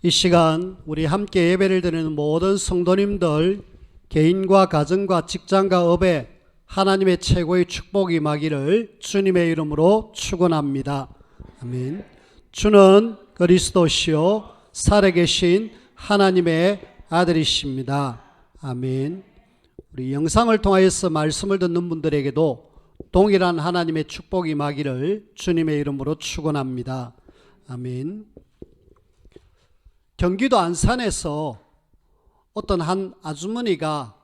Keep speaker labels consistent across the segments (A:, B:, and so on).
A: 이 시간 우리 함께 예배를 드리는 모든 성도님들 개인과 가정과 직장과 업에 하나님의 최고의 축복이 임하기를 주님의 이름으로 축원합니다. 아멘. 주는 그리스도시요 살아계신 하나님의 아들이십니다. 아멘. 우리 영상을 통하여서 말씀을 듣는 분들에게도 동일한 하나님의 축복이 임하기를 주님의 이름으로 축원합니다. 아멘. 경기도 안산에서 어떤 한 아주머니가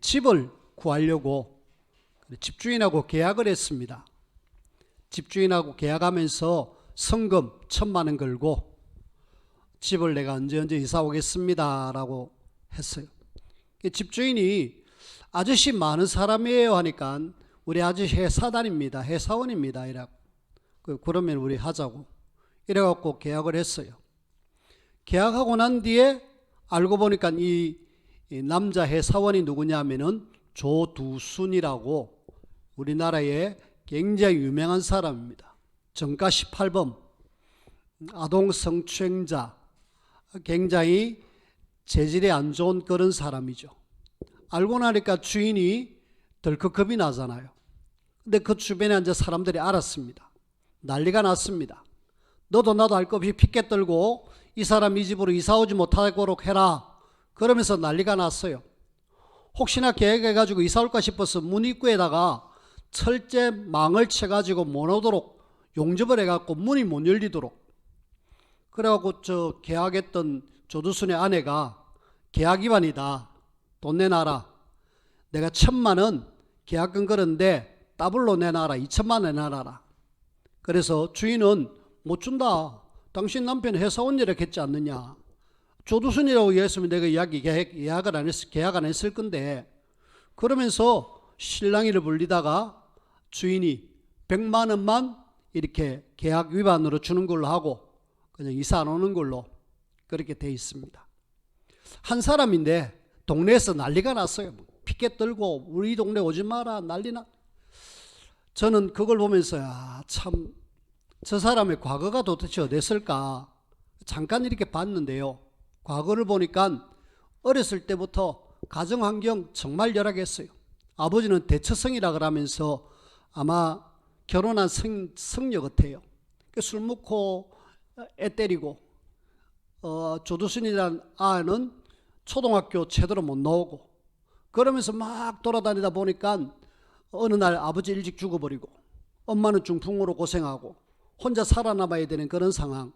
A: 집을 구하려고 집주인하고 계약을 했습니다. 집주인하고 계약하면서 성금 1,000만 원 걸고 집을 내가 언제 이사 오겠습니다 라고 했어요. 집주인이 아저씨 많은 사람이에요 하니까 우리 아저씨 회사단입니다. 회사원입니다. 이라고. 그러면 우리 하자고. 이래갖고 계약을 했어요. 계약하고 난 뒤에 알고 보니까 이 남자 회사원이 누구냐면은 조두순이라고 우리나라에 굉장히 유명한 사람입니다. 정가 18범, 아동 성추행자, 굉장히 재질이 안 좋은 그런 사람이죠. 알고 나니까 주인이 덜컥 겁이 나잖아요. 근데 그 주변에 이제 사람들이 알았습니다. 난리가 났습니다. 너도 나도 할 것 없이 피켓 들고 이 사람 이 집으로 이사 오지 못하도록 해라. 그러면서 난리가 났어요. 혹시나 계획해가지고 이사 올까 싶어서 문 입구에다가 철제 망을 쳐가지고 못 오도록 용접을 해갖고 문이 못 열리도록. 그래갖고 저 계약했던 조두순의 아내가 계약 위반이다. 돈 내놔라. 내가 1,000만 원 계약금 걸었는데 더블로 내놔라. 2,000만 원 내놔라. 그래서 주인은 못 준다. 당신 남편 회사원 일을 했지 않느냐. 조두순이라고 얘기했으면 내가 계약 안 했을 건데. 그러면서 실랑이를 불리다가 주인이 100만 원만 이렇게 계약 위반으로 주는 걸로 하고 그냥 이사 안 오는 걸로 그렇게 돼 있습니다. 한 사람인데 동네에서 난리가 났어요. 피켓 들고 우리 동네 오지 마라 난리나. 저는 그걸 보면서 참 저 사람의 과거가 도대체 어땠을까 잠깐 이렇게 봤는데요. 과거를 보니까 어렸을 때부터 가정환경 정말 열악했어요. 아버지는 대처성이라 그러면서 아마 결혼한 성녀 같아요. 술 먹고 애 때리고 조두순이라는 아이는 초등학교 제대로 못 나오고 그러면서 막 돌아다니다 보니까 어느 날 아버지 일찍 죽어버리고 엄마는 중풍으로 고생하고 혼자 살아남아야 되는 그런 상황.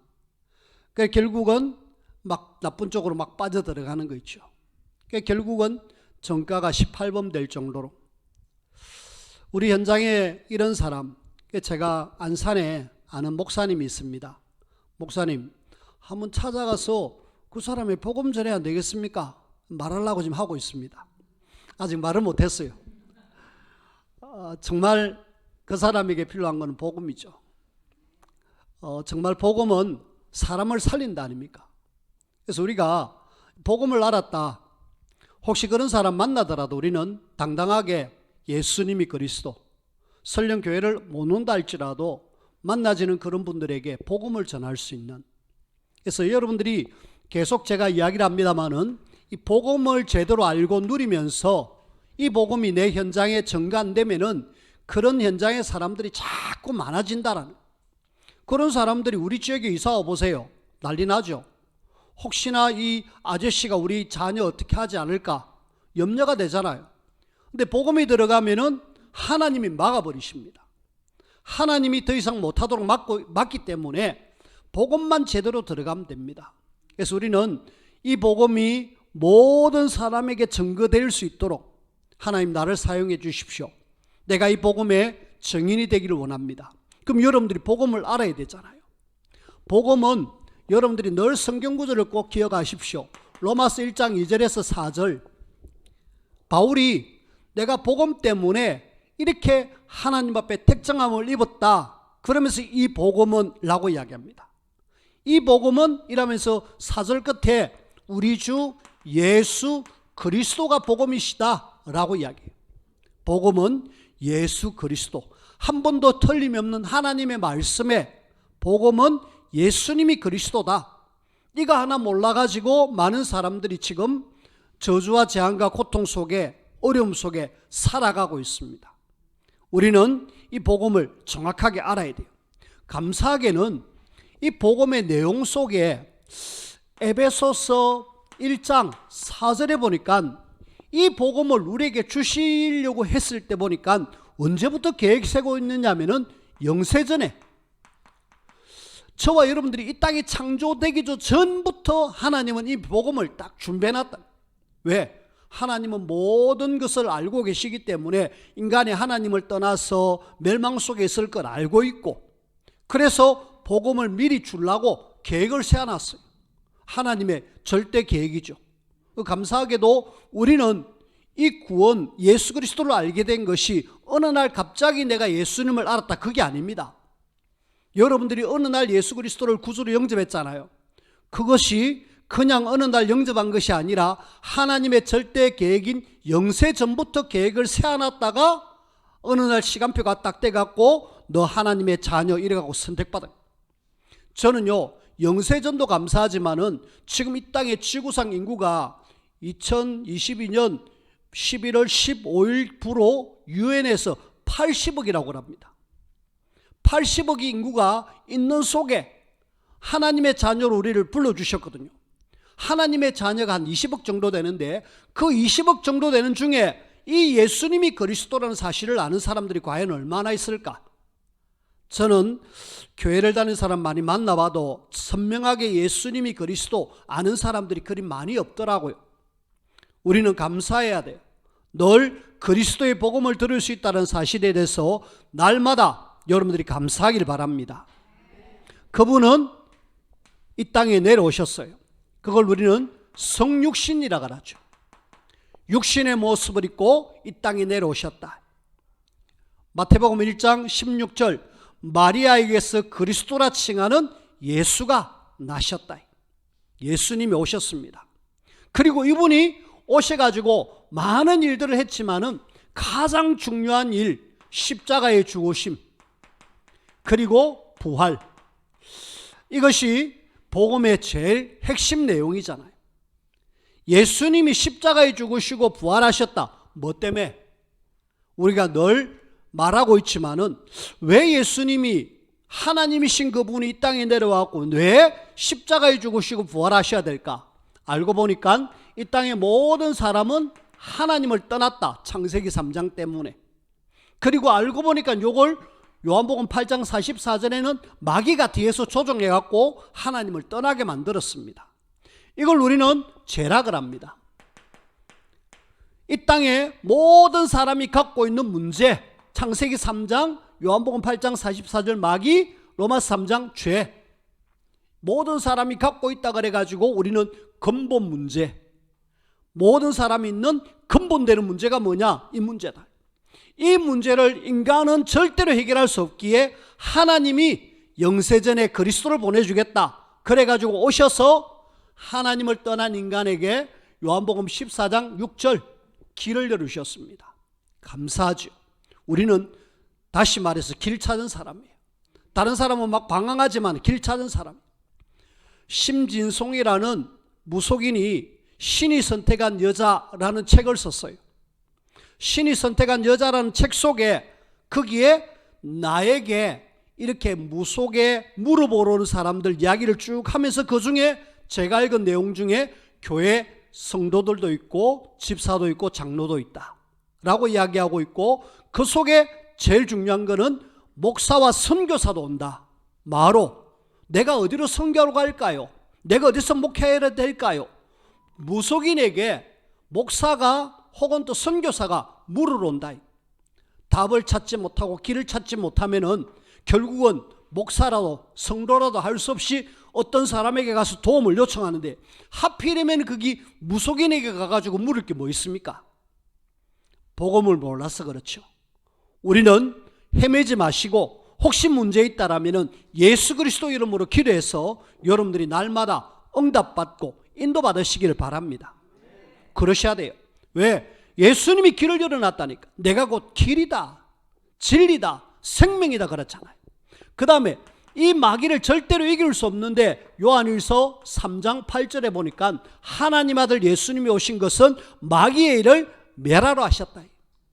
A: 그러니까 결국은 막 나쁜 쪽으로 막 빠져들어가는 거 있죠. 그러니까 결국은 정가가 18범 될 정도로. 우리 현장에 이런 사람, 제가 안산에 아는 목사님이 있습니다. 목사님, 한번 찾아가서 그 사람의 복음 전해야 안 되겠습니까? 말하려고 지금 하고 있습니다. 아직 말을 못했어요. 정말 그 사람에게 필요한 것은 복음이죠. 정말 복음은 사람을 살린다 아닙니까? 그래서 우리가 복음을 알았다. 혹시 그런 사람 만나더라도 우리는 당당하게 예수님이 그리스도, 설령교회를 못 온다 할지라도 만나지는 그런 분들에게 복음을 전할 수 있는. 그래서 여러분들이 계속 제가 이야기를 합니다마는 이 복음을 제대로 알고 누리면서 이 복음이 내 현장에 전가되면은 그런 현장의 사람들이 자꾸 많아진다라는. 그런 사람들이 우리 지역에 이사 와 보세요. 난리 나죠. 혹시나 이 아저씨가 우리 자녀 어떻게 하지 않을까 염려가 되잖아요. 근데 복음이 들어가면은 하나님이 막아버리십니다. 하나님이 더 이상 못하도록 막기 때문에 복음만 제대로 들어가면 됩니다. 그래서 우리는 이 복음이 모든 사람에게 증거될 수 있도록 하나님 나를 사용해 주십시오. 내가 이 복음의 증인이 되기를 원합니다. 그럼 여러분들이 복음을 알아야 되잖아요. 복음은 여러분들이 늘 성경구절을 꼭 기억하십시오. 로마서 1장 2절에서 4절. 바울이 내가 복음 때문에 이렇게 하나님 앞에 택정함을 입었다. 그러면서 이 복음은 라고 이야기합니다. 이 복음은 이라면서 4절 끝에 우리 주 예수 그리스도가 복음이시다 라고 이야기해요. 복음은 예수 그리스도, 한 번도 틀림이 없는 하나님의 말씀에 복음은 예수님이 그리스도다, 이거 하나 몰라가지고 많은 사람들이 지금 저주와 재앙과 고통 속에, 어려움 속에 살아가고 있습니다. 우리는 이 복음을 정확하게 알아야 돼요. 감사하게는 이 복음의 내용 속에 에베소서 1장 4절에 보니까 이 복음을 우리에게 주시려고 했을 때 보니까 언제부터 계획 세고 있느냐면은 영세전에, 저와 여러분들이 이 땅이 창조되기 전부터 하나님은 이 복음을 딱 준비해놨다. 왜? 하나님은 모든 것을 알고 계시기 때문에 인간이 하나님을 떠나서 멸망 속에 있을 걸 알고 있고, 그래서 복음을 미리 주려고 계획을 세워놨어요. 하나님의 절대 계획이죠. 감사하게도 우리는 이 구원, 예수 그리스도를 알게 된 것이 어느 날 갑자기 내가 예수님을 알았다, 그게 아닙니다. 여러분들이 어느 날 예수 그리스도를 구주로 영접했잖아요. 그것이 그냥 어느 날 영접한 것이 아니라 하나님의 절대 계획인 영세 전부터 계획을 세워놨다가 어느 날 시간표가 딱 돼갖고 너 하나님의 자녀 이래갖고 선택받아요. 저는요, 영세전도 감사하지만은 지금 이 땅의 지구상 인구가 2022년 11월 15일부로 유엔에서 80억이라고 합니다. 80억의 인구가 있는 속에 하나님의 자녀로 우리를 불러주셨거든요. 하나님의 자녀가 한 20억 정도 되는데 그 20억 정도 되는 중에 이 예수님이 그리스도라는 사실을 아는 사람들이 과연 얼마나 있을까? 저는 교회를 다니는 사람 많이 만나봐도 선명하게 예수님이 그리스도 아는 사람들이 그리 많이 없더라고요. 우리는 감사해야 돼요. 늘 그리스도의 복음을 들을 수 있다는 사실에 대해서 날마다 여러분들이 감사하길 바랍니다. 그분은 이 땅에 내려오셨어요. 그걸 우리는 성육신이라고 하죠. 육신의 모습을 입고 이 땅에 내려오셨다. 마태복음 1장 16절, 마리아에게서 그리스도라 칭하는 예수가 나셨다. 예수님이 오셨습니다. 그리고 이분이 오셔가지고 많은 일들을 했지만은 가장 중요한 일, 십자가의 죽으심, 그리고 부활, 이것이 복음의 제일 핵심 내용이잖아요. 예수님이 십자가에 죽으시고 부활하셨다. 뭐 때문에? 우리가 늘 말하고 있지만은 왜 예수님이 하나님이신 그분이 이 땅에 내려왔고 왜 십자가에 죽으시고 부활하셔야 될까? 알고 보니까 이 땅의 모든 사람은 하나님을 떠났다. 창세기 3장 때문에. 그리고 알고 보니까 이걸 요한복음 8장 44절에는 마귀가 뒤에서 조종해갖고 하나님을 떠나게 만들었습니다. 이걸 우리는 죄락을 합니다. 이 땅에 모든 사람이 갖고 있는 문제, 창세기 3장, 요한복음 8장 44절 마귀, 로마서 3장 죄, 모든 사람이 갖고 있다 그래가지고 우리는 근본 문제, 모든 사람이 있는 근본되는 문제가 뭐냐? 이 문제다. 이 문제를 인간은 절대로 해결할 수 없기에 하나님이 영세전에 그리스도를 보내주겠다 그래가지고 오셔서 하나님을 떠난 인간에게 요한복음 14장 6절 길을 열으셨습니다. 감사하죠. 우리는 다시 말해서 길 찾은 사람이에요. 다른 사람은 막 방황하지만 길 찾은 사람. 심진송이라는 무속인이 신이 선택한 여자라는 책을 썼어요. 신이 선택한 여자라는 책 속에 거기에 나에게 이렇게 무속에 물어보러 오는 사람들 이야기를 쭉 하면서 그 중에 제가 읽은 내용 중에 교회 성도들도 있고 집사도 있고 장로도 있다 라고 이야기하고 있고, 그 속에 제일 중요한 거는 목사와 선교사도 온다. 마로 내가 어디로 선교하러 갈까요? 내가 어디서 목회해야 될까요? 무속인에게 목사가 혹은 또 선교사가 물으러 온다. 답을 찾지 못하고 길을 찾지 못하면은 결국은 목사라도 성도라도 할 수 없이 어떤 사람에게 가서 도움을 요청하는데 하필이면 그게 무속인에게 가가지고 물을 게 뭐 있습니까? 복음을 몰라서 그렇죠. 우리는 헤매지 마시고 혹시 문제 있다라면은 예수 그리스도 이름으로 기도해서 여러분들이 날마다 응답받고 인도받으시기를 바랍니다. 그러셔야 돼요. 왜? 예수님이 길을 열어놨다니까. 내가 곧 길이다, 진리다, 생명이다 그렇잖아요. 그 다음에 이 마귀를 절대로 이길 수 없는데 요한일서 3장 8절에 보니까 하나님 아들 예수님이 오신 것은 마귀의 일을 멸하러 하셨다.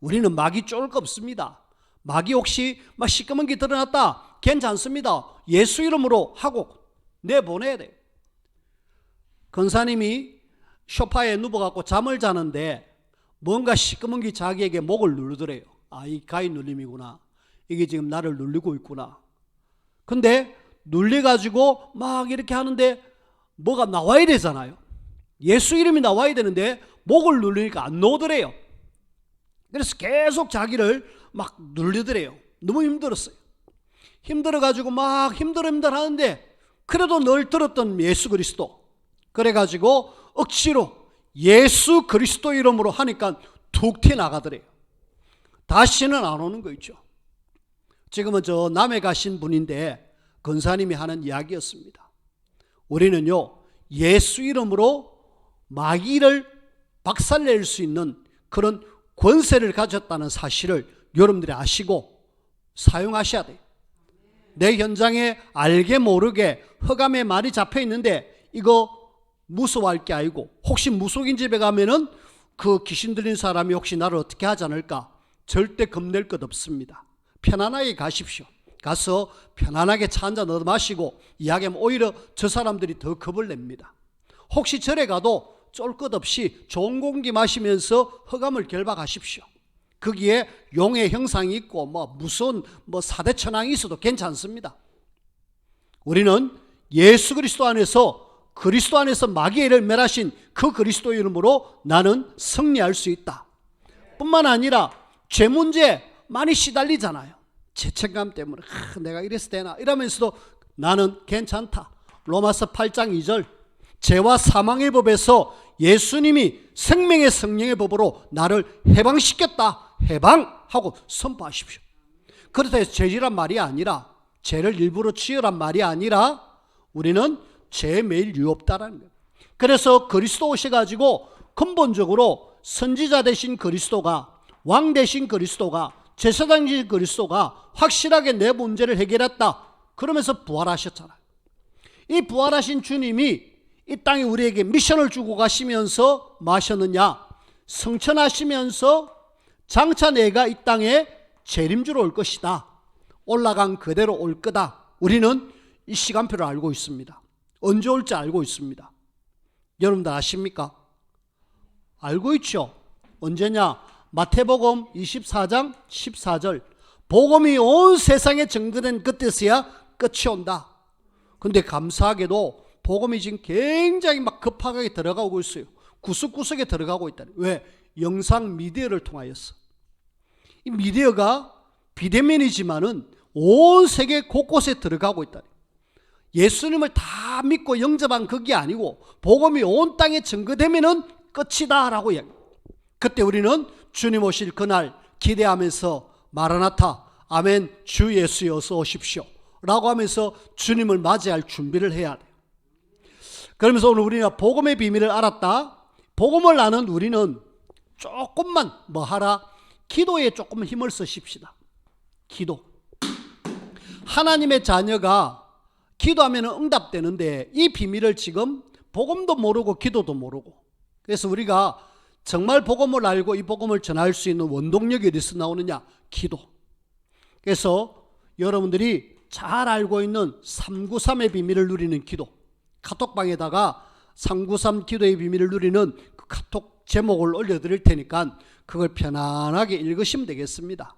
A: 우리는 마귀 쫄 거 없습니다. 마귀 혹시 막 시꺼먼 게 드러났다, 괜찮습니다. 예수 이름으로 하고 내보내야 돼요. 권사님이 소파에 누워갖고 잠을 자는데 뭔가 시꺼먼 게 자기에게 목을 누르더래요. 아, 이 가위 눌림이구나. 이게 지금 나를 눌리고 있구나. 근데 눌려가지고 막 이렇게 하는데 뭐가 나와야 되잖아요. 예수 이름이 나와야 되는데 목을 누르니까 안 나오더래요. 그래서 계속 자기를 막 눌리더래요. 너무 힘들었어요. 힘들어가지고 막 힘들어 하는데 그래도 늘 들었던 예수 그리스도. 그래가지고 억지로 예수 그리스도 이름으로 하니까 툭 튀어나가더래요. 다시는 안 오는 거 있죠. 지금은 저 남해 가신 분인데 권사님이 하는 이야기였습니다. 우리는요, 예수 이름으로 마귀를 박살낼 수 있는 그런 권세를 가졌다는 사실을 여러분들이 아시고 사용하셔야 돼요. 내 현장에 알게 모르게 흑암의 말이 잡혀 있는데 이거 무서워할 게 아니고, 혹시 무속인 집에 가면은 그 귀신 들린 사람이 혹시 나를 어떻게 하지 않을까? 절대 겁낼 것 없습니다. 편안하게 가십시오. 가서 편안하게 차 한잔 얻어 마시고 이야기하면 오히려 저 사람들이 더 겁을 냅니다. 혹시 절에 가도 쫄 것 없이 좋은 공기 마시면서 흑암을 결박하십시오. 거기에 용의 형상이 있고 무서운 사대천왕이 있어도 괜찮습니다. 우리는 예수 그리스도 안에서 마귀의 일을 멸하신 그 그리스도 이름으로 나는 승리할 수 있다. 뿐만 아니라 죄 문제 많이 시달리잖아요. 죄책감 때문에 내가 이래서 되나 이러면서도 나는 괜찮다. 로마서 8장 2절, 죄와 사망의 법에서 예수님이 생명의 성령의 법으로 나를 해방시켰다. 해방하고 선포하십시오. 그렇다 해서 죄지란 말이 아니라, 죄를 일부러 지으란 말이 아니라 우리는 죄에 매일 유없다라는 거예요. 그래서 그리스도 오셔가지고 근본적으로 선지자 되신 그리스도가, 왕 되신 그리스도가, 제사장 되신 그리스도가 확실하게 내 문제를 해결했다. 그러면서 부활하셨잖아요. 이 부활하신 주님이 이 땅에 우리에게 미션을 주고 가시면서 뭐 하셨느냐? 성천하시면서 장차 내가 이 땅에 재림주로 올 것이다. 올라간 그대로 올 거다. 우리는 이 시간표를 알고 있습니다. 언제 올지 알고 있습니다. 여러분들 아십니까? 알고 있죠? 언제냐? 마태복음 24장 14절, 복음이 온 세상에 전거된 그때서야 끝이 온다. 근데 감사하게도 복음이 지금 굉장히 막 급하게 들어가고 있어요. 구석구석에 들어가고 있다. 왜? 영상 미디어를 통하여서. 이 미디어가 비대면이지만은 온 세계 곳곳에 들어가고 있다. 예수님을 다 믿고 영접한 그게 아니고 복음이 온 땅에 전거되면은 끝이다 라고 이야기합니다. 그때 우리는 주님 오실 그날 기대하면서 마라나타, 아멘, 주 예수 어서 오십시오 라고 하면서 주님을 맞이할 준비를 해야 돼요. 그러면서 오늘 우리가 복음의 비밀을 알았다. 복음을 아는 우리는 조금만 뭐 하라? 기도에 조금 힘을 쓰십시다. 기도. 하나님의 자녀가 기도하면 응답되는데 이 비밀을 지금 복음도 모르고 기도도 모르고, 그래서 우리가 정말 복음을 알고 이 복음을 전할 수 있는 원동력이 어디서 나오느냐? 기도. 그래서 여러분들이 잘 알고 있는 393의 비밀을 누리는 기도, 카톡방에다가 393 기도의 비밀을 누리는 그 카톡 제목을 올려드릴 테니까 그걸 편안하게 읽으시면 되겠습니다.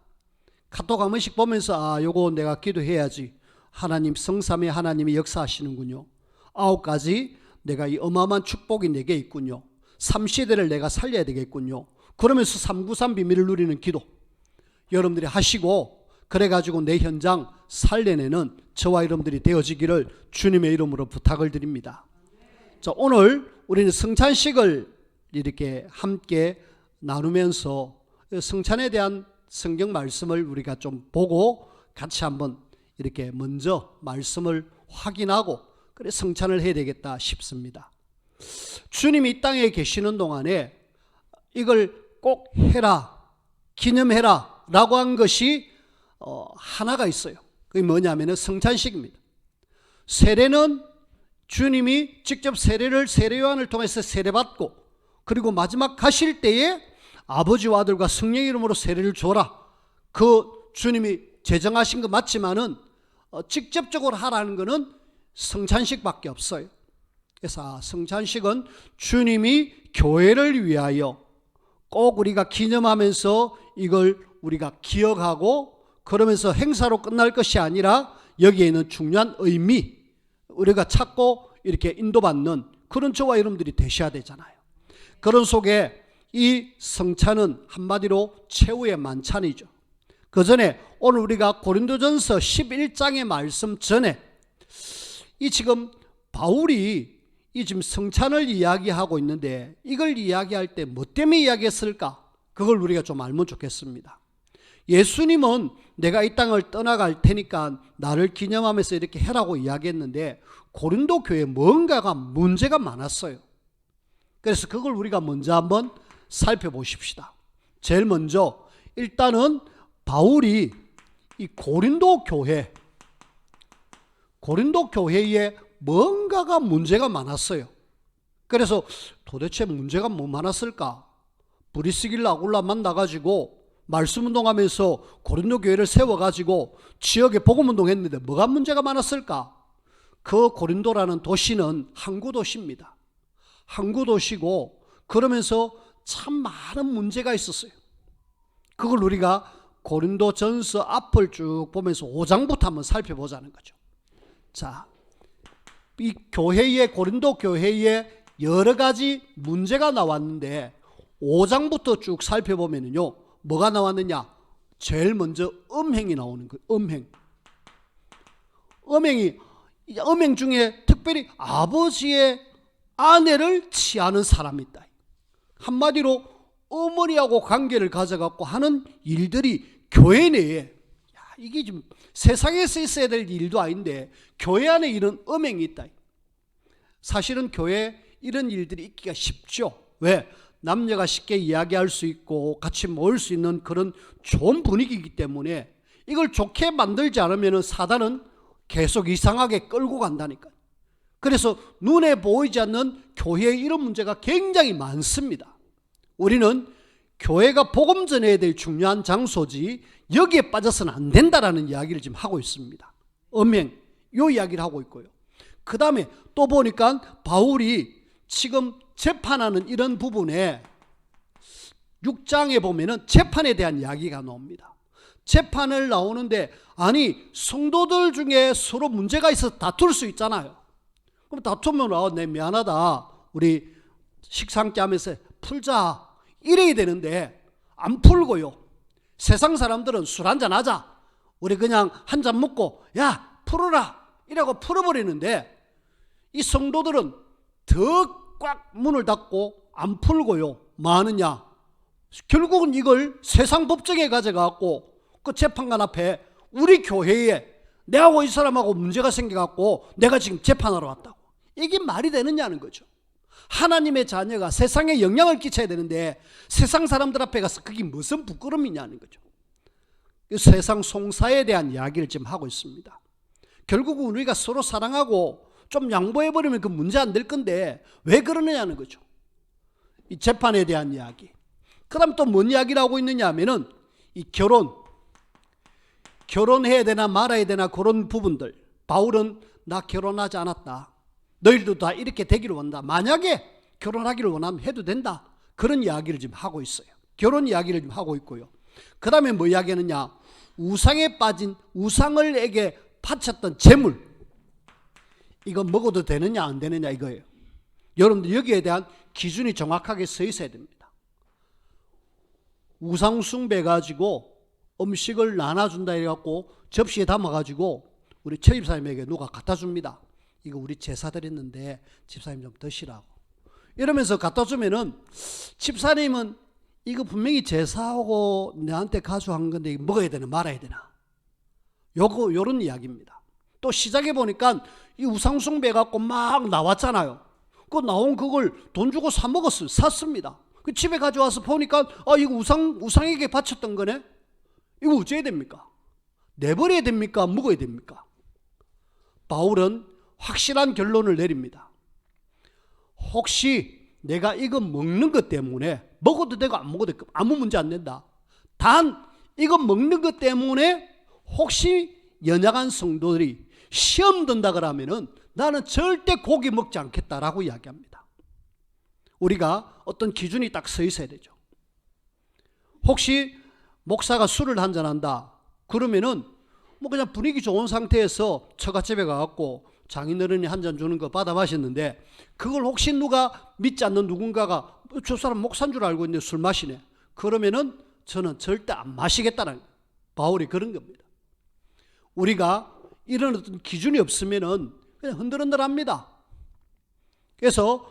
A: 카톡 한 번씩 보면서 요거 내가 기도해야지. 하나님, 성삼위 하나님이 역사하시는군요. 9가지 내가 이 어마어마한 축복이 내게 있군요. 3시대를 내가 살려야 되겠군요. 그러면서 393 비밀을 누리는 기도 여러분들이 하시고, 그래가지고 내 현장 살려내는 저와 여러분들이 되어지기를 주님의 이름으로 부탁을 드립니다. 자, 오늘 우리는 성찬식을 이렇게 함께 나누면서 성찬에 대한 성경 말씀을 우리가 좀 보고 같이 한번 이렇게 먼저 말씀을 확인하고 그래 성찬을 해야 되겠다 싶습니다. 주님이 이 땅에 계시는 동안에 이걸 꼭 해라, 기념해라 라고 한 것이 하나가 있어요. 그게 뭐냐면 성찬식입니다. 세례는 주님이 직접 세례 요한을 통해서 세례받고 그리고 마지막 가실 때에 아버지와 아들과 성령의 이름으로 세례를 줘라. 그 주님이 제정하신 거 맞지만은 직접적으로 하라는 것은 성찬식밖에 없어요. 그래서 성찬식은 주님이 교회를 위하여 꼭 우리가 기념하면서 이걸 우리가 기억하고 그러면서 행사로 끝날 것이 아니라 여기에 있는 중요한 의미, 우리가 찾고 이렇게 인도받는 그런 저와 여러분들이 되셔야 되잖아요. 그런 속에 이 성찬은 한마디로 최후의 만찬이죠. 그 전에 오늘 우리가 고린도전서 11장의 말씀 전에 이 지금 바울이 이 지금 성찬을 이야기하고 있는데 이걸 이야기할 때 뭐 때문에 이야기했을까? 그걸 우리가 좀 알면 좋겠습니다. 예수님은 내가 이 땅을 떠나갈 테니까 나를 기념하면서 이렇게 해라고 이야기했는데 고린도 교회에 뭔가가 문제가 많았어요. 그래서 그걸 우리가 먼저 한번 살펴보십시다. 제일 먼저 일단은 바울이 이 고린도 교회에 뭔가가 문제가 많았어요. 그래서 도대체 문제가 뭐 많았을까? 브리스길라 아굴라 만나가지고 말씀운동하면서 고린도 교회를 세워가지고 지역에 복음운동했는데 뭐가 문제가 많았을까? 그 고린도라는 도시는 항구 도시입니다. 항구 도시고 그러면서 참 많은 문제가 있었어요. 그걸 우리가 고린도전서 앞을 쭉 보면서 5장부터 한번 살펴보자는 거죠. 자, 이 교회에 고린도 교회에 여러 가지 문제가 나왔는데 5장부터 쭉 살펴보면요 뭐가 나왔느냐? 제일 먼저 음행이 나오는 거예요. 음행 중에 특별히 아버지의 아내를 취하는 사람이 있다. 한마디로 어머니하고 관계를 가져갖고 하는 일들이 교회 내에 이게 좀 세상에서 있어야 될 일도 아닌데 교회 안에 이런 음행이 있다. 사실은 교회에 이런 일들이 있기가 쉽죠. 왜? 남녀가 쉽게 이야기할 수 있고 같이 모일 수 있는 그런 좋은 분위기이기 때문에 이걸 좋게 만들지 않으면 사단은 계속 이상하게 끌고 간다니까요. 그래서 눈에 보이지 않는 교회에 이런 문제가 굉장히 많습니다. 우리는 교회가 복음 전해야 될 중요한 장소지 여기에 빠져서는 안 된다라는 이야기를 지금 하고 있습니다. 음행, 요 이야기를 하고 있고요. 그 다음에 또 보니까 바울이 지금 재판하는 이런 부분에 6장에 보면은 재판에 대한 이야기가 나옵니다. 재판을 나오는데 아니 성도들 중에 서로 문제가 있어서 다툴 수 있잖아요. 그럼 다투면 내 미안하다 우리 식사 함께 하면서 풀자 이래야 되는데 안 풀고요. 세상 사람들은 술 한잔 하자 우리 그냥 한 잔 먹고 야 풀어라 이라고 풀어버리는데 이 성도들은 더 꽉 문을 닫고 안 풀고요. 뭐 하느냐? 결국은 이걸 세상 법정에 가져가고 그 재판관 앞에 우리 교회에 내하고 이 사람하고 문제가 생겨갖고 내가 지금 재판하러 왔다고. 이게 말이 되느냐는 거죠. 하나님의 자녀가 세상에 영향을 끼쳐야 되는데 세상 사람들 앞에 가서 그게 무슨 부끄러움이냐는 거죠. 세상 송사에 대한 이야기를 지금 하고 있습니다. 결국은 우리가 서로 사랑하고 좀 양보해버리면 그 문제 안 될 건데 왜 그러느냐는 거죠. 이 재판에 대한 이야기. 그 다음 또 뭔 이야기를 하고 있느냐 하면은 이 결혼해야 되나 말아야 되나 그런 부분들. 바울은 나 결혼하지 않았다. 너희들도 다 이렇게 되기를 원한다. 만약에 결혼하기를 원하면 해도 된다. 그런 이야기를 지금 하고 있어요. 결혼 이야기를 지금 하고 있고요. 그 다음에 뭐 이야기하느냐? 우상에 빠진 우상을에게 바쳤던 재물. 이거 먹어도 되느냐 안 되느냐 이거예요. 여러분들 여기에 대한 기준이 정확하게 서 있어야 됩니다. 우상 숭배 가지고 음식을 나눠준다 이래갖고 접시에 담아가지고 우리 최 집사님에게 누가 갖다 줍니다. 이거 우리 제사 드렸는데 집사님 좀 드시라고 이러면서 갖다 주면은 집사님은 이거 분명히 제사하고 내한테 가져간 건데 이거 먹어야 되나 말아야 되나 요런 이야기입니다. 또 시작해 보니까 이 우상숭배 갖고 막 나왔잖아요. 그 나온 그걸 돈 주고 사 먹었어요. 샀습니다. 그 집에 가져와서 보니까 이거 우상에게 바쳤던 거네. 이거 어째야 됩니까? 내버려야 됩니까? 먹어야 됩니까? 바울은 확실한 결론을 내립니다. 혹시 내가 이거 먹는 것 때문에, 먹어도 되고 안 먹어도 되고 아무 문제 안 된다. 단 이거 먹는 것 때문에 혹시 연약한 성도들이 시험 든다 그러면은 나는 절대 고기 먹지 않겠다라고 이야기합니다. 우리가 어떤 기준이 딱 서 있어야 되죠. 혹시 목사가 술을 한잔한다 그러면은 뭐 그냥 분위기 좋은 상태에서 처갓집에 가갖고 장인어른이 한 잔 주는 거 받아 마셨는데, 그걸 혹시 누가 믿지 않는 누군가가 저 사람 목사인 줄 알고 있는데 술 마시네, 그러면은 저는 절대 안 마시겠다는, 바울이 그런 겁니다. 우리가 이런 어떤 기준이 없으면은 그냥 흔들흔들합니다. 그래서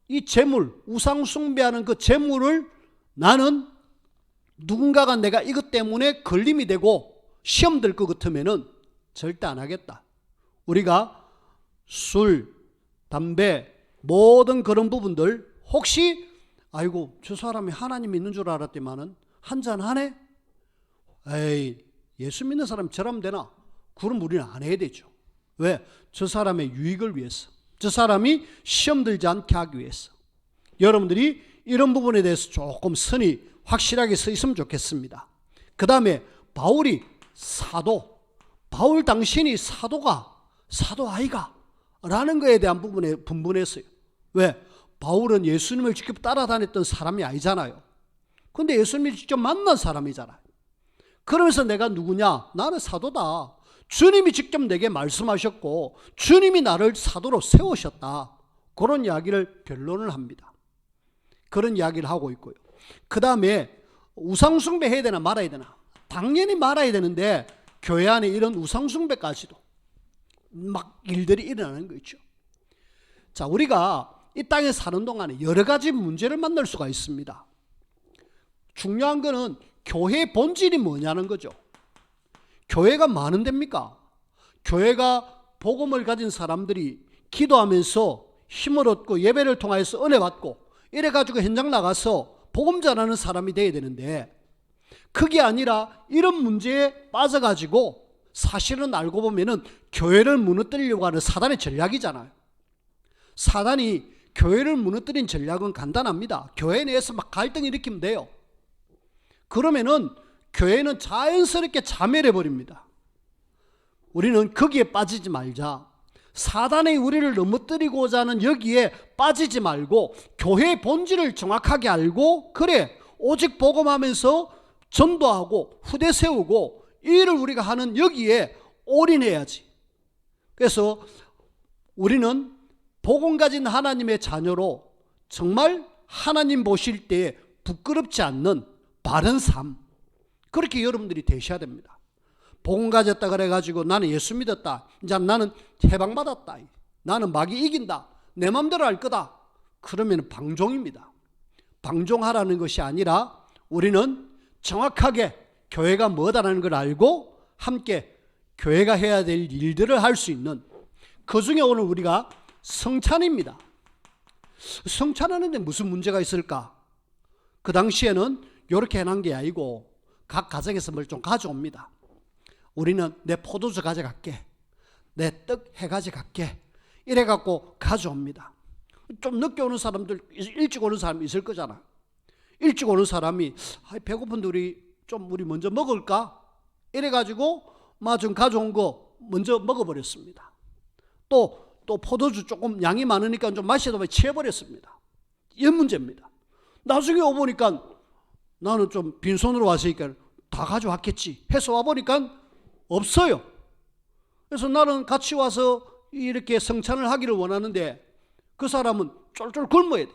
A: 이 재물, 우상 숭배하는 그 재물을 나는 누군가가 내가 이것 때문에 걸림이 되고 시험 될 것 같으면은 절대 안 하겠다. 우리가 술, 담배, 모든 그런 부분들 혹시 아이고 저 사람이 하나님 있는 줄 알았더만은 한잔 하네? 에이, 예수 믿는 사람이 저러면 되나? 그럼 우리는 안 해야 되죠. 왜? 저 사람의 유익을 위해서, 저 사람이 시험 들지 않게 하기 위해서. 여러분들이 이런 부분에 대해서 조금 선이 확실하게 서 있으면 좋겠습니다. 그 다음에 바울이 사도, 바울 당신이 사도가 사도 아이가 라는 거에 대한 부분에 분분했어요. 왜? 바울은 예수님을 직접 따라다녔던 사람이 아니잖아요. 근데 예수님이 직접 만난 사람이잖아요. 그러면서 내가 누구냐? 나는 사도다. 주님이 직접 내게 말씀하셨고 주님이 나를 사도로 세우셨다. 그런 이야기를 변론을 합니다. 그런 이야기를 하고 있고요. 그 다음에 우상숭배 해야 되나 말아야 되나? 당연히 말아야 되는데 교회 안에 이런 우상숭배까지도 막 일들이 일어나는 거 있죠. 자, 우리가 이 땅에 사는 동안에 여러 가지 문제를 만날 수가 있습니다. 중요한 거는 교회의 본질이 뭐냐는 거죠. 교회가 많은 데입니까? 교회가 복음을 가진 사람들이 기도하면서 힘을 얻고 예배를 통해서 은혜 받고 이래가지고 현장 나가서 복음 전하는 사람이 돼야 되는데, 그게 아니라 이런 문제에 빠져가지고 사실은 알고 보면은 교회를 무너뜨리려고 하는 사단의 전략이잖아요. 사단이 교회를 무너뜨린 전략은 간단합니다. 교회 내에서 막 갈등 일으키면 돼요. 그러면은 교회는 자연스럽게 자멸해 버립니다. 우리는 거기에 빠지지 말자. 사단이 우리를 넘어뜨리고자 하는 여기에 빠지지 말고 교회의 본질을 정확하게 알고, 그래 오직 복음하면서 전도하고 후대 세우고 이 일을 우리가 하는 여기에 올인해야지. 그래서 우리는 복음 가진 하나님의 자녀로 정말 하나님 보실 때 부끄럽지 않는 바른 삶, 그렇게 여러분들이 되셔야 됩니다. 복음 가졌다 그래가지고 나는 예수 믿었다, 이제 나는 해방받았다, 나는 마귀 이긴다, 내 맘대로 할 거다, 그러면 방종입니다. 방종하라는 것이 아니라 우리는 정확하게 교회가 뭐다라는 걸 알고 함께 교회가 해야 될 일들을 할 수 있는, 그 중에 오늘 우리가 성찬입니다. 성찬하는데 무슨 문제가 있을까? 그 당시에는 이렇게 해놓은 게 아니고 각 가정에서 뭘 좀 가져옵니다. 우리는 내 포도주 가져갈게, 내 떡 해가지 갈게, 이래갖고 가져옵니다. 좀 늦게 오는 사람들, 일찍 오는 사람이 있을 거잖아. 일찍 오는 사람이 배고픈데 우리 먼저 먹을까? 이래가지고 좀 가져온 거 먼저 먹어버렸습니다. 또 포도주 조금 양이 많으니까 좀 마시다 보면 취해버렸습니다. 이 문제입니다. 나중에 오보니까 나는 좀 빈손으로 왔으니까 다 가져왔겠지 해서 와보니까 없어요. 그래서 나는 같이 와서 이렇게 성찬을 하기를 원하는데 그 사람은 쫄쫄 굶어야 돼.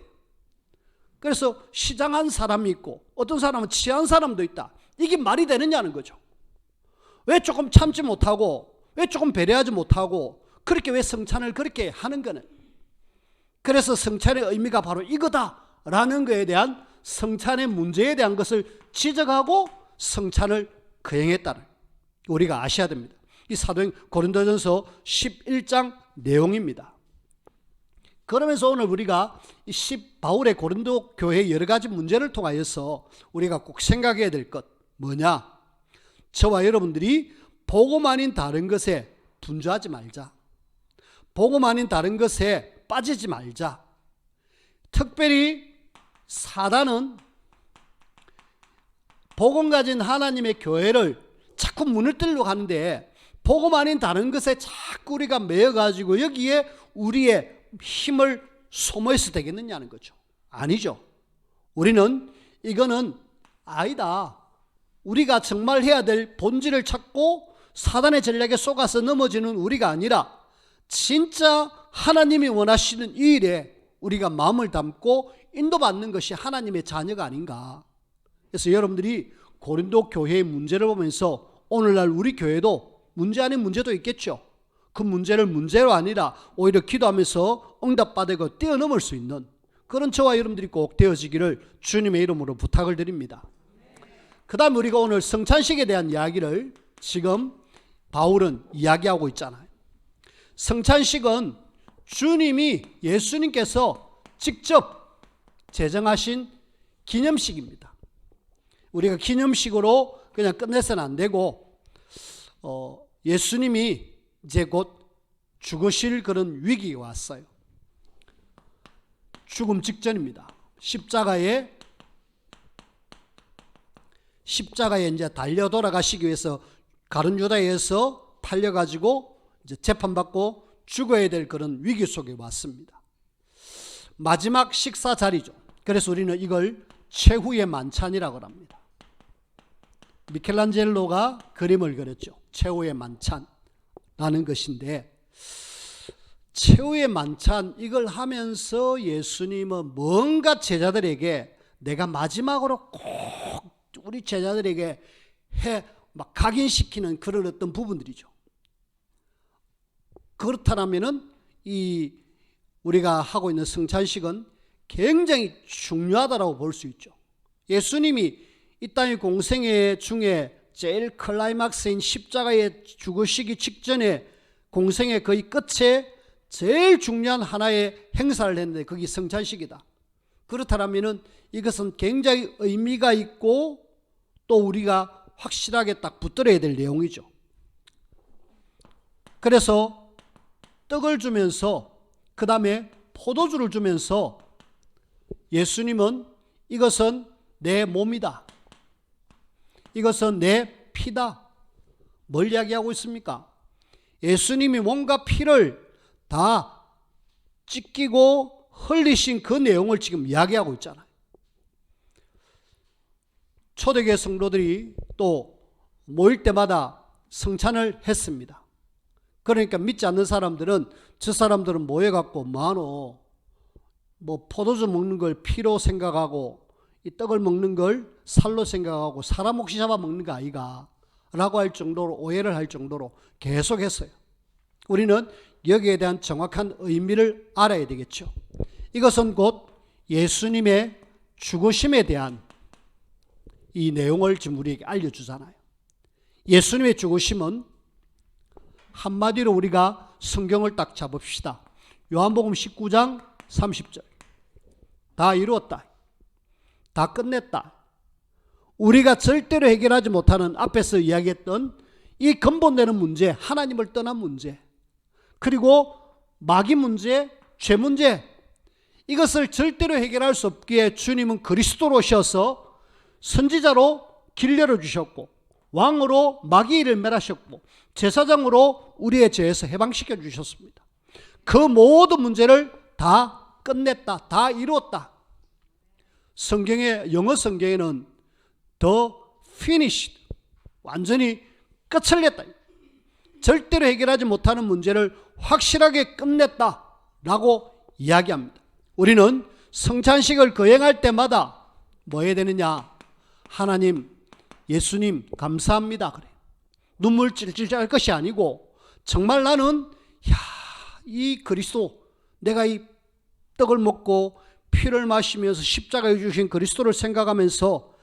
A: 그래서 시장한 사람이 있고 어떤 사람은 취한 사람도 있다. 이게 말이 되느냐는 거죠. 왜 조금 참지 못하고, 왜 조금 배려하지 못하고, 그렇게 왜 성찬을 그렇게 하는 거는. 그래서 성찬의 의미가 바로 이거다라는 것에 대한, 성찬의 문제에 대한 것을 지적하고 성찬을 거행했다는 우리가 아셔야 됩니다. 이 사도행 고린도전서 11장 내용입니다. 그러면서 오늘 우리가 바울의 고린도 교회의 여러 가지 문제를 통하여서 우리가 꼭 생각해야 될 것 뭐냐? 저와 여러분들이 복음 아닌 다른 것에 분주하지 말자. 복음 아닌 다른 것에 빠지지 말자. 특별히 사단은 복음 가진 하나님의 교회를 자꾸 문을 뚫으려고 하는데, 복음 아닌 다른 것에 자꾸 우리가 매여가지고 여기에 우리의 힘을 소모해서 되겠느냐는 거죠. 아니죠. 우리는 이거는 아니다. 우리가 정말 해야 될 본질을 찾고 사단의 전략에 속아서 넘어지는 우리가 아니라 진짜 하나님이 원하시는 이 일에 우리가 마음을 담고 인도받는 것이 하나님의 자녀가 아닌가. 그래서 여러분들이 고린도 교회의 문제를 보면서 오늘날 우리 교회도 문제 아닌 문제도 있겠죠. 그 문제를 문제로 아니라 오히려 기도하면서 응답받고 뛰어넘을 수 있는 그런 저와 여러분들이 꼭 되어지기를 주님의 이름으로 부탁을 드립니다. 그 다음에 우리가 오늘 성찬식에 대한 이야기를 지금 바울은 이야기하고 있잖아요. 성찬식은 주님이, 예수님께서 직접 제정하신 기념식입니다. 우리가 기념식으로 그냥 끝내서는 안 되고, 예수님이 이제 곧 죽으실 그런 위기가 왔어요. 죽음 직전입니다. 십자가에 이제 달려 돌아가시기 위해서 가룟 유다에서 팔려가지고 이제 재판받고 죽어야 될 그런 위기 속에 왔습니다. 마지막 식사 자리죠. 그래서 우리는 이걸 최후의 만찬이라고 합니다. 미켈란젤로가 그림을 그렸죠. 최후의 만찬라는 것인데, 최후의 만찬 이걸 하면서 예수님은 뭔가 제자들에게, 내가 마지막으로 꼭 우리 제자들에게 막 각인시키는 그런 어떤 부분들이죠. 그렇다면은 이 우리가 하고 있는 성찬식은 굉장히 중요하다고 볼 수 있죠. 예수님이 이 땅의 공생애 중에 제일 클라이막스인 십자가에 죽으시기 직전에 공생의 거의 끝에 제일 중요한 하나의 행사를 했는데 그게 성찬식이다. 그렇다면 이것은 굉장히 의미가 있고 또 우리가 확실하게 딱 붙들어야 될 내용이죠. 그래서 떡을 주면서, 그 다음에 포도주를 주면서 예수님은 이것은 내 몸이다, 이것은 내 피다. 뭘 이야기하고 있습니까? 예수님이 몸과 피를 다 찢기고 흘리신 그 내용을 지금 이야기하고 있잖아요. 초대교회 성도들이 또 모일 때마다 성찬을 했습니다. 그러니까 믿지 않는 사람들은, 저 사람들은 모여갖고 뭐하노, 뭐 포도주 먹는 걸 피로 생각하고 이 떡을 먹는 걸 살로 생각하고 사람 몫이 잡아 먹는 거 아이가 라고 할 정도로, 오해를 할 정도로 계속했어요. 우리는 여기에 대한 정확한 의미를 알아야 되겠죠. 이것은 곧 예수님의 죽으심에 대한 이 내용을 지금 우리에게 알려주잖아요. 예수님의 죽으심은 한마디로 우리가 성경을 딱 잡읍시다. 요한복음 19장 30절. 다 이루었다. 다 끝냈다. 우리가 절대로 해결하지 못하는, 앞에서 이야기했던 이 근본되는 문제, 하나님을 떠난 문제, 그리고 마귀 문제, 죄 문제, 이것을 절대로 해결할 수 없기에 주님은 그리스도로 오셔서 선지자로 길 열어주셨고, 왕으로 마귀를 멸하셨고, 제사장으로 우리의 죄에서 해방시켜 주셨습니다. 그 모든 문제를 다 끝냈다, 다 이루었다. 성경의, 영어 성경에는 the finished, 완전히 끝을 냈다, 절대로 해결하지 못하는 문제를 확실하게 끝냈다 라고 이야기합니다. 우리는 성찬식을 거행할 때마다 뭐 해야 되느냐? 하나님, 예수님 감사합니다 그래. 눈물 찔찔 할 것이 아니고, 정말 나는 이 그리스도, 내가 이 떡을 먹고 피를 마시면서 십자가에 주신 그리스도를 생각하면서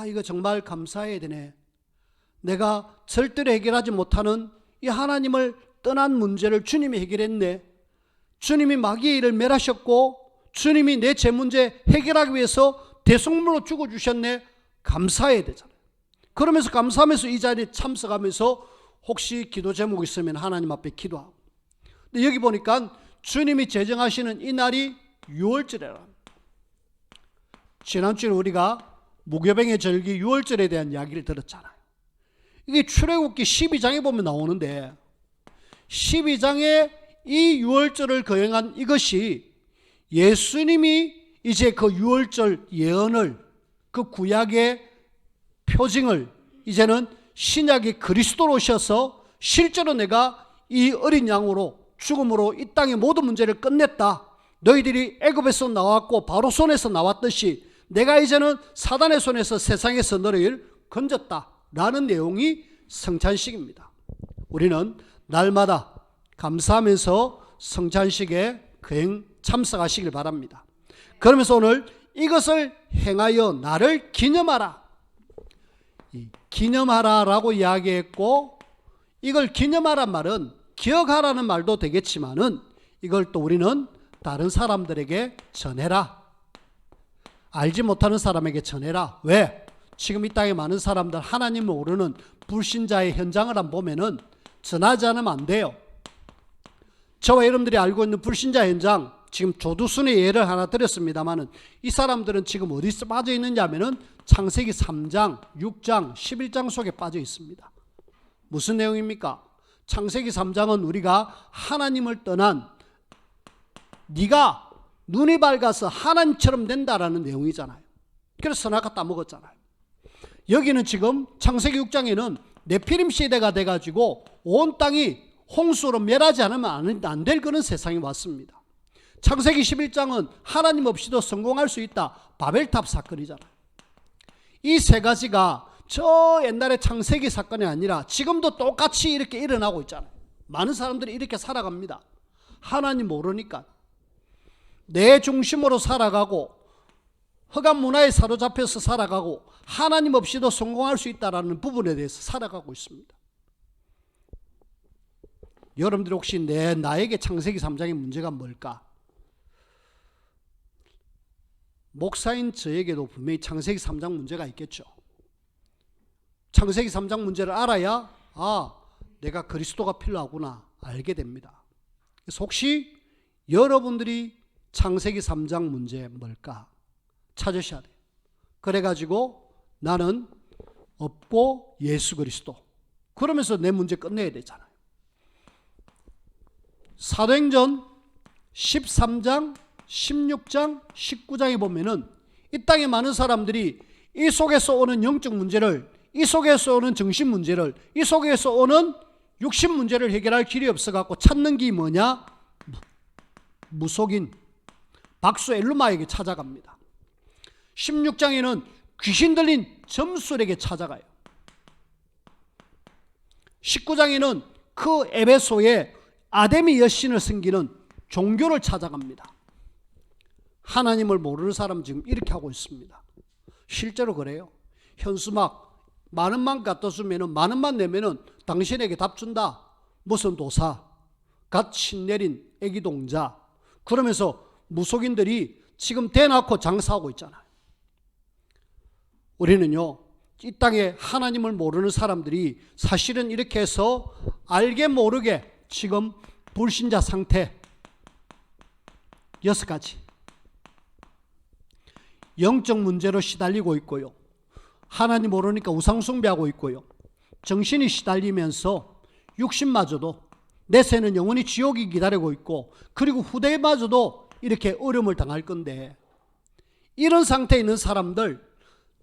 A: 이거 정말 감사해야 되네. 내가 절대로 해결하지 못하는 이 하나님을 떠난 문제를 주님이 해결했네. 주님이 마귀의 일을 멸하셨고 주님이 내 죄 문제 해결하기 위해서 대속물로 죽어주셨네. 감사해야 되잖아요. 그러면서 감사하면서 이 자리에 참석하면서 혹시 기도 제목 있으면 하나님 앞에 기도하고, 근데 여기 보니까 주님이 제정하시는 이 날이 유월절이라. 지난주에 우리가 무교병의 절기 유월절에 대한 이야기를 들었잖아요. 이게 출애굽기 12장에 보면 나오는데 12장에 이 유월절을 거행한 이것이 예수님이 이제 그 유월절 예언을, 그 구약의 표징을 이제는 신약의 그리스도로 오셔서 실제로 내가 이 어린 양으로 죽음으로 이 땅의 모든 문제를 끝냈다. 너희들이 애굽에서 나왔고 바로 손에서 나왔듯이 내가 이제는 사단의 손에서 세상에서 너희를 건졌다 라는 내용이 성찬식입니다. 우리는 날마다 감사하면서 성찬식에 거행 참석하시길 바랍니다. 그러면서 오늘 이것을 행하여 나를 기념하라. 기념하라라고 이야기했고, 이걸 기념하란 말은 기억하라는 말도 되겠지만은 이걸 또 우리는 다른 사람들에게 전해라. 알지 못하는 사람에게 전해라. 왜? 지금 이 땅에 많은 사람들 하나님을 모르는 불신자의 현장을 한번 보면은 전하지 않으면 안 돼요. 저와 여러분들이 알고 있는 불신자 현장, 지금 조두순의 예를 하나 드렸습니다만은 이 사람들은 지금 어디서 빠져 있느냐 하면은 창세기 3장, 6장, 11장 속에 빠져 있습니다. 무슨 내용입니까? 창세기 3장은 우리가 하나님을 떠난, 네가 눈이 밝아서 하나님처럼 된다라는 내용이잖아요. 그래서 선악과 따먹었잖아요. 여기는 지금 창세기 6장에는 네피림 시대가 돼가지고 온 땅이 홍수로 멸하지 않으면 안 될 그런 세상이 왔습니다. 창세기 11장은 하나님 없이도 성공할 수 있다. 바벨탑 사건이잖아요. 이 세 가지가 저 옛날의 창세기 사건이 아니라 지금도 똑같이 이렇게 일어나고 있잖아요. 많은 사람들이 이렇게 살아갑니다. 하나님 모르니까. 내 중심으로 살아가고 흑암 문화에 사로잡혀서 살아가고 하나님 없이도 성공할 수 있다는 부분에 대해서 살아가고 있습니다. 여러분들이 혹시 나에게 창세기 3장의 문제가 뭘까? 목사인 저에게도 분명히 창세기 3장 문제가 있겠죠. 창세기 3장 문제를 알아야 내가 그리스도가 필요하구나 알게 됩니다. 그래서 혹시 여러분들이 창세기 3장 문제 뭘까 찾으셔야 돼요. 그래가지고 나는 없고 예수 그리스도, 그러면서 내 문제 끝내야 되잖아요. 사도행전 13장, 16장, 19장에 보면은 이 땅에 많은 사람들이 이 속에서 오는 영적 문제를, 이 속에서 오는 정신 문제를, 이 속에서 오는 육신 문제를 해결할 길이 없어갖고 찾는 게 뭐냐? 무속인 박수 엘루마에게 찾아갑니다. 16장에는 귀신 들린 점술에게 찾아가요. 19장에는 그 에베소에 아데미 여신을 섬기는 종교를 찾아갑니다. 하나님을 모르는 사람은 지금 이렇게 하고 있습니다. 실제로 그래요. 현수막 만원만 갖다 주면은, 만원만 내면은 당신에게 답 준다. 무슨 도사, 갓 신내린 애기 동자. 그러면서 무속인들이 지금 대놓고 장사하고 있잖아요. 우리는요, 이 땅에 하나님을 모르는 사람들이 사실은 이렇게 해서 알게 모르게 지금 불신자 상태 6가지 영적 문제로 시달리고 있고요. 하나님 모르니까 우상 숭배하고 있고요. 정신이 시달리면서 육신마저도 내세는 영원히 지옥이 기다리고 있고, 그리고 후대마저도 이렇게 어려움을 당할 건데, 이런 상태에 있는 사람들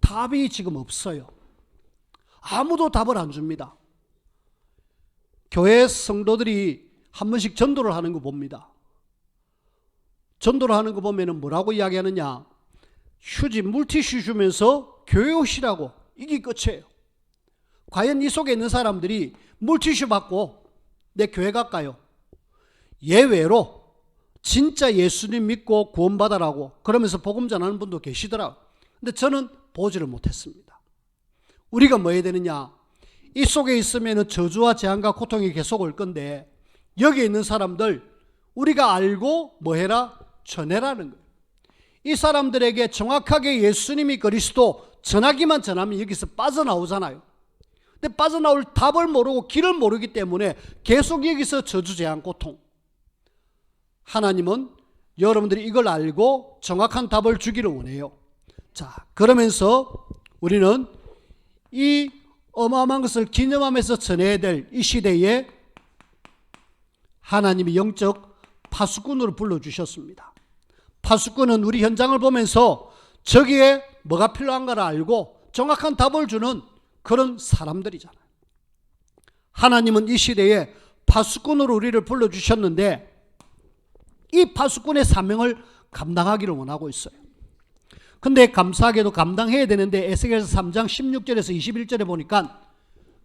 A: 답이 지금 없어요. 아무도 답을 안 줍니다. 교회 성도들이 한 번씩 전도를 하는 거 봅니다. 전도를 하는 거 보면 뭐라고 이야기하느냐? 휴지, 물티슈 주면서 교회 오시라고. 이게 끝이에요. 과연 이 속에 있는 사람들이 물티슈 받고 내 교회 갈까요? 예외로 진짜 예수님 믿고 구원받아라고 그러면서 복음 전하는 분도 계시더라고요. 근데 저는 보지를 못했습니다. 우리가 뭐 해야 되느냐? 이 속에 있으면 저주와 재앙과 고통이 계속 올 건데, 여기에 있는 사람들 우리가 알고 뭐 해라? 전해라는 거예요. 이 사람들에게 정확하게 예수님이 그리스도 전하기만 전하면 여기서 빠져나오잖아요. 근데 빠져나올 답을 모르고 길을 모르기 때문에 계속 여기서 저주, 재앙, 고통. 하나님은 여러분들이 이걸 알고 정확한 답을 주기를 원해요. 자, 그러면서 우리는 이 어마어마한 것을 기념하면서 전해야 될 이 시대에 하나님이 영적 파수꾼으로 불러주셨습니다. 파수꾼은 우리 현장을 보면서 저기에 뭐가 필요한가를 알고 정확한 답을 주는 그런 사람들이잖아요. 하나님은 이 시대에 파수꾼으로 우리를 불러주셨는데 이 파수꾼의 사명을 감당하기를 원하고 있어요. 근데 감사하게도 감당해야 되는데 에스겔서 3장 16절에서 21절에 보니까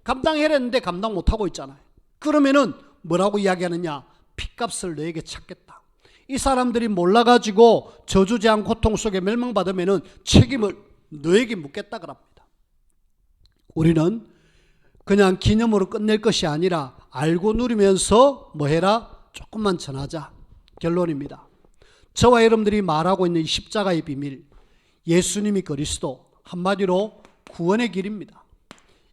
A: 감당해야 되는데 감당 못하고 있잖아요. 그러면은 뭐라고 이야기하느냐? 핏값을 너에게 찾겠다. 이 사람들이 몰라가지고 저주재앙 고통 속에 멸망받으면은 책임을 너에게 묻겠다 그럽니다. 우리는 그냥 기념으로 끝낼 것이 아니라 알고 누리면서 뭐 해라? 조금만 전하자. 결론입니다. 저와 여러분들이 말하고 있는 이 십자가의 비밀, 예수님이 그리스도, 한마디로 구원의 길입니다.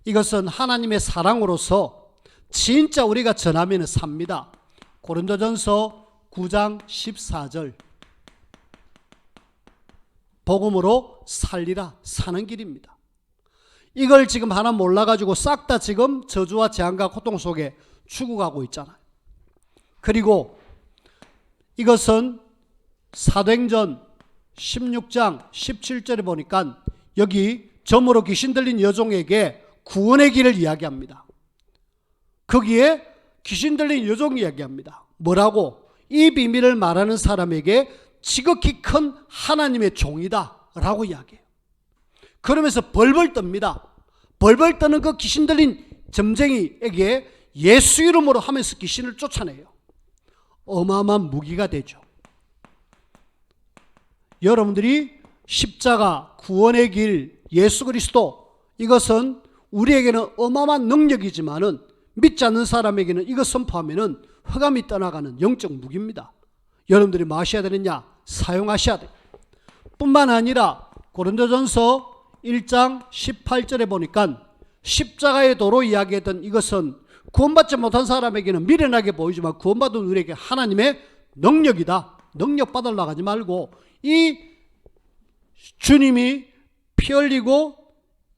A: 이것은 하나님의 사랑으로서 진짜 우리가 전하면 삽니다. 고린도전서 9장 14절, 복음으로 살리라, 사는 길입니다. 이걸 지금 하나 몰라가지고 싹 다 지금 저주와 재앙과 고통 속에 죽어가고 있잖아요. 그리고 이것은 사도행전 16장 17절에 보니까 여기 점으로 귀신 들린 여종에게 구원의 길을 이야기합니다. 거기에 귀신 들린 여종이 이야기합니다. 뭐라고? 이 비밀을 말하는 사람에게 지극히 큰 하나님의 종이다 라고 이야기해요. 그러면서 벌벌 떱니다. 벌벌 떠는 그 귀신 들린 점쟁이에게 예수 이름으로 하면서 귀신을 쫓아내요. 어마어마한 무기가 되죠. 여러분들이 십자가, 구원의 길, 예수 그리스도, 이것은 우리에게는 어마어마한 능력이지만은 믿지 않는 사람에게는 이것 선포하면은 흑암이 떠나가는 영적 무기입니다. 여러분들이 뭐 하셔야 되느냐? 사용하셔야 돼요. 뿐만 아니라 고린도전서 1장 18절에 보니까 십자가의 도로 이야기했던 이것은 구원받지 못한 사람에게는 미련하게 보이지만 구원받은 우리에게 하나님의 능력이다. 능력 받으려고 하지 말고 이 주님이 피 흘리고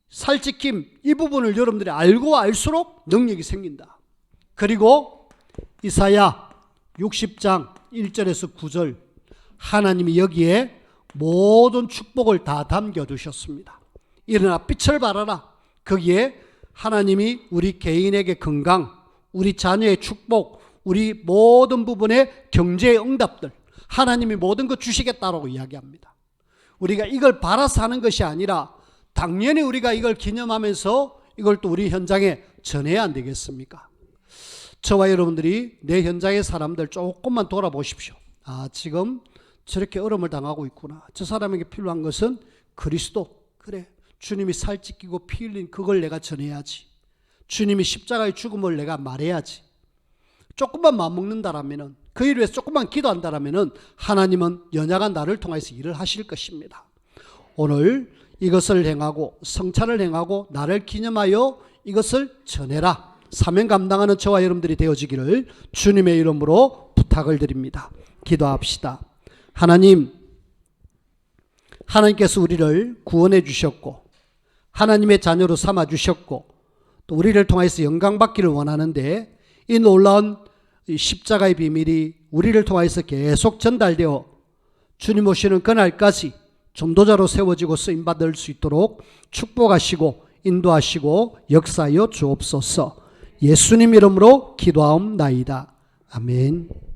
A: 살찌킴, 이 부분을 여러분들이 알고 알수록 능력이 생긴다. 그리고 이사야 60장 1절에서 9절, 하나님이 여기에 모든 축복을 다 담겨두셨습니다. 일어나 빛을 발하라. 거기에 하나님이 우리 개인에게 건강, 우리 자녀의 축복, 우리 모든 부분의 경제의 응답들, 하나님이 모든 것 주시겠다라고 이야기합니다. 우리가 이걸 바라서 하는 것이 아니라 당연히 우리가 이걸 기념하면서 이걸 또 우리 현장에 전해야 안 되겠습니까? 저와 여러분들이 내 현장의 사람들 조금만 돌아보십시오. 아, 지금 저렇게 어려움을 당하고 있구나. 저 사람에게 필요한 것은 그리스도. 그래, 주님이 살 찢기고 피 흘린 그걸 내가 전해야지. 주님이 십자가의 죽음을 내가 말해야지. 조금만 마음먹는다라면은, 그 일을 위해서 조금만 기도한다라면은 하나님은 연약한 나를 통해서 일을 하실 것입니다. 오늘 이것을 행하고 성찬을 행하고 나를 기념하여 이것을 전해라. 사명 감당하는 저와 여러분들이 되어지기를 주님의 이름으로 부탁을 드립니다. 기도합시다. 하나님께서 우리를 구원해 주셨고 하나님의 자녀로 삼아 주셨고 또 우리를 통해서 영광 받기를 원하는데 이 놀라운 십자가의 비밀이 우리를 통해서 계속 전달되어 주님 오시는 그날까지 전도자로 세워지고 쓰임받을 수 있도록 축복하시고 인도하시고 역사하여 주옵소서. 예수님 이름으로 기도하옵나이다. 아멘.